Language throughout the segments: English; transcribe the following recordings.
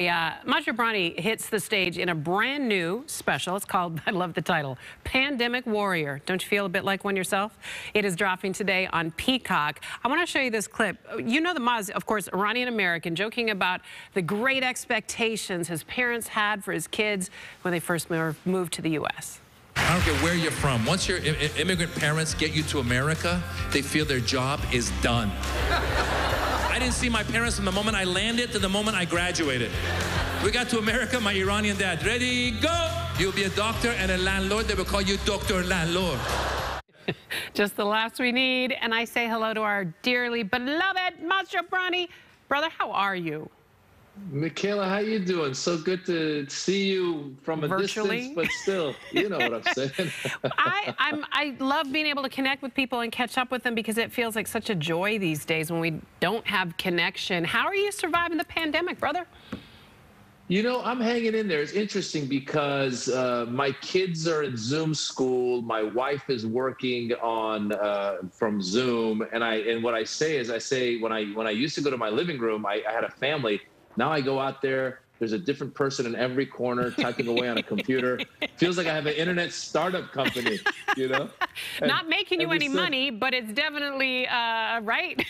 Yeah, Masha Brani hits the stage in a brand new special. It's called, I love the title, Pandemic Warrior. Don't you feel a bit like one yourself? It is dropping today on Peacock. I want to show you this clip. You know the Maz, of course, Iranian-American, joking about the great expectations his parents had for his kids when they first moved to the U.S. I don't care where you're from. Once your immigrant parents get you to America, they feel their job is done. I didn't see my parents from the moment I landed to the moment I graduated. We got to America, my Iranian dad, ready, go! You'll be a doctor and a landlord. They will call you Dr. Landlord. Just the laughs we need. And I say hello to our dearly beloved Masha Brani. Brother, how are you? Michaela, how you doing? So good to see you from a Virtually. distance, but still, you know what I'm saying. I love being able to connect with people and catch up with them because it feels like such a joy these days when we don't have connection. How are you surviving the pandemic, brother? You know, I'm hanging in there. It's interesting because my kids are in Zoom school. My wife is working on from Zoom, and what I say is, when I used to go to my living room, I had a family. Now I go out there, there's a different person in every corner typing away on a computer. Feels like I have an internet startup company, you know? Not making you any money, but it's definitely, right?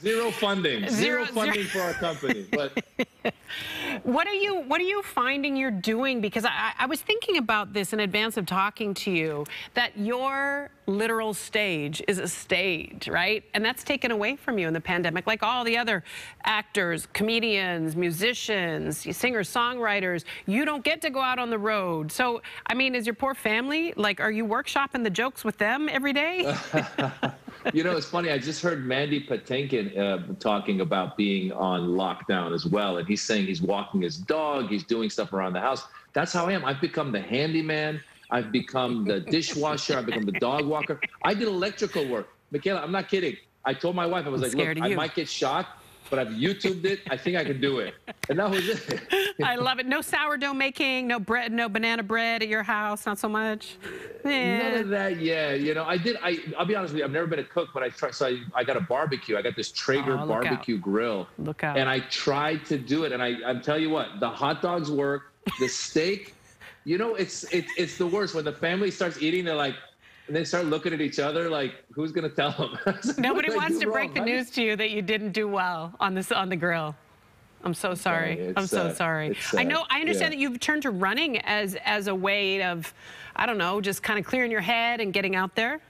Zero funding. Zero funding for our company. But What are you finding you're doing? Because I was thinking about this in advance of talking to you, that your literal stage is a stage, right? And that's taken away from you in the pandemic, like all the other actors, comedians, musicians, singers, songwriters. You don't get to go out on the road. So, I mean, is your poor family, like, are you workshopping the jokes with them every day? You know, it's funny. I just heard Mandy Patinkin talking about being on lockdown as well. And he's saying he's walking his dog. He's doing stuff around the house. That's how I am. I've become the handyman. I've become the dishwasher. I've become the dog walker. I did electrical work. Michaela, I'm not kidding. I told my wife, I was like, look, I might get shocked, but I've YouTubed it. I think I can do it. And that was it. I love it. No sourdough making, no bread, no banana bread at your house, not so much. None of that, yeah. You know, I'll be honest with you, I've never been a cook, but I got a barbecue. I got this Traeger barbecue grill. Look out. And I tried to do it. And I'm telling you what, the hot dogs work, the steak, you know, it's the worst. When the family starts eating, they're like, and they start looking at each other like, who's going to tell them? Nobody wants to break the news to you that you didn't do well on the grill. I'm so sorry. I'm so sorry. I understand that you've turned to running as a way of, I don't know, just kind of clearing your head and getting out there.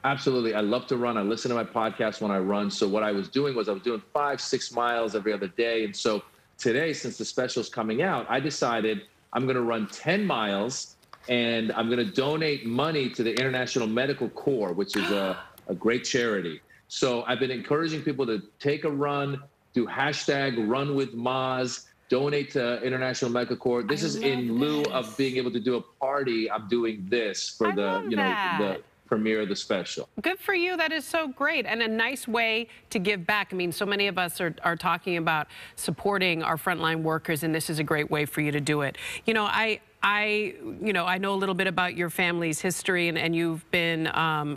Absolutely. I love to run. I listen to my podcast when I run. So what I was doing was I was doing 5-6 miles every other day. And so today, since the special's coming out, I decided I'm going to run 10 miles and I'm going to donate money to the International Medical Corps, which is a great charity. So I've been encouraging people to take a run, do #RunWithMaz, donate to International Medical Corps. This is in lieu of being able to do a party. I'm doing this for the premiere of the special. Good for you. That is so great and a nice way to give back. I mean, so many of us are talking about supporting our frontline workers, and this is a great way for you to do it. You know, I know a little bit about your family's history, and you've been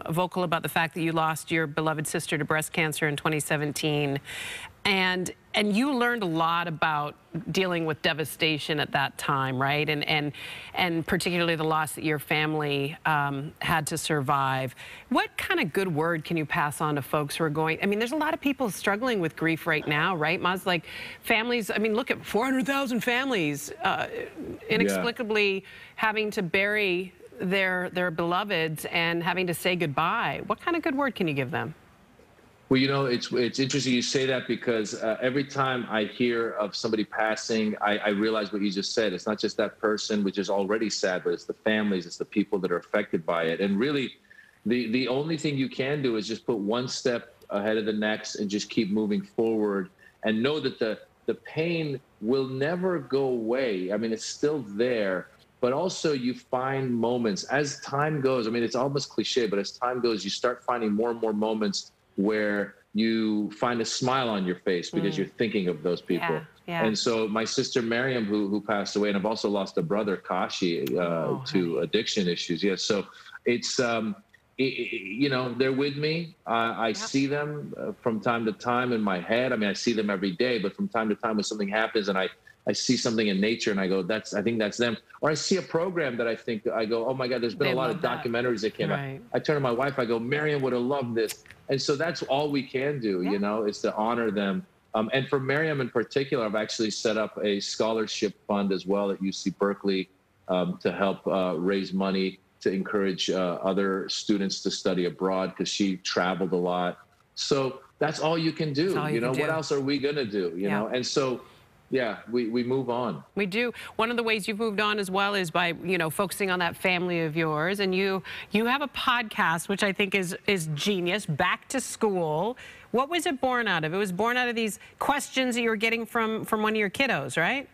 vocal about the fact that you lost your beloved sister to breast cancer in 2017. And you learned a lot about dealing with devastation at that time, right? And particularly the loss that your family had to survive. What kind of good word can you pass on to folks who are going? I mean, there's a lot of people struggling with grief right now, right, Maz? Like families. I mean, look at 400,000 families inexplicably having to bury their beloveds and having to say goodbye. What kind of good word can you give them? Well, you know, it's interesting you say that because every time I hear of somebody passing, I realize what you just said. It's not just that person, which is already sad, but it's the families, it's the people that are affected by it. And really, the only thing you can do is just put one step ahead of the next and just keep moving forward and know that the pain will never go away. I mean, it's still there. But also you find moments as time goes. I mean, it's almost cliche, but as time goes, you start finding more and more moments where you find a smile on your face because you're thinking of those people. Yeah. And so my sister Miriam, who passed away, and I've also lost a brother, Kashi, to addiction issues. Yeah. So it's you know, they're with me. I see them from time to time in my head. I mean, I see them every day, but from time to time when something happens and I see something in nature and I go, I think that's them. Or I see a program that I go, oh my God, there's been a lot of documentaries that came out. I turn to my wife, I go, Miriam would have loved this. And so that's all we can do, you know, is to honor them. And for Miriam in particular, I've actually set up a scholarship fund as well at UC Berkeley to help raise money to encourage other students to study abroad because she traveled a lot. So that's all you can do. You know, what else are we going to do? You know, and so, yeah, we move on. We do. One of the ways you've moved on as well is by, you know, focusing on that family of yours. And you have a podcast, which I think is genius, Back to School. What was it born out of? It was born out of these questions that you were getting from one of your kiddos, right?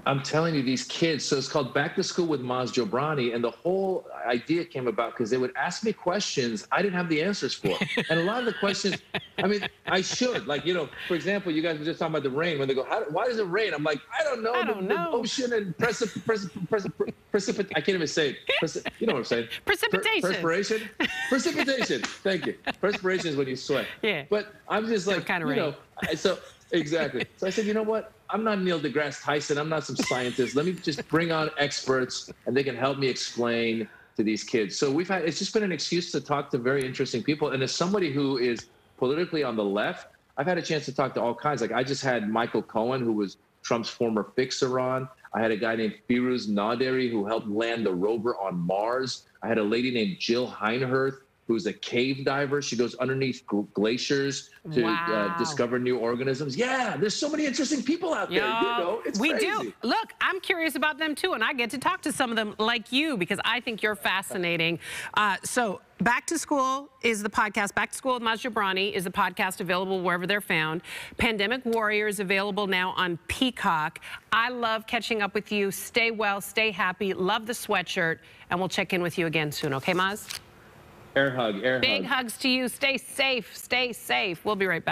I'm telling you, these kids, so it's called Back to School with Maz Jobrani, and the whole idea came about because they would ask me questions I didn't have the answers for. And a lot of the questions, I mean, I should. Like, you know, for example, you guys were just talking about the rain. When they go, why does it rain? I'm like, I don't know. The ocean and precipitation. I can't even say it. You know what I'm saying? Precipitation. Perspiration? Precipitation. Thank you. Perspiration is when you sweat. Yeah. But I'm just like, kind of you know, so exactly. So I said, you know what? I'm not Neil deGrasse Tyson. I'm not some scientist. Let me just bring on experts and they can help me explain to these kids. So it's just been an excuse to talk to very interesting people. And as somebody who is politically on the left, I've had a chance to talk to all kinds. Like I just had Michael Cohen, who was Trump's former fixer on. I had a guy named Firuz Naderi who helped land the rover on Mars. I had a lady named Jill Heinherth, who's a cave diver. She goes underneath glaciers to discover new organisms. Yeah, there's so many interesting people out there. You know, it's crazy. We do. Look, I'm curious about them too, and I get to talk to some of them like you because I think you're fascinating. So Back to School is the podcast. Back to School with Maz Jobrani is the podcast available wherever they're found. Pandemic Warrior is available now on Peacock. I love catching up with you. Stay well, stay happy. Love the sweatshirt, and we'll check in with you again soon. Okay, Maz? Air hug, air hug. Big hugs to you. Stay safe. Stay safe. We'll be right back.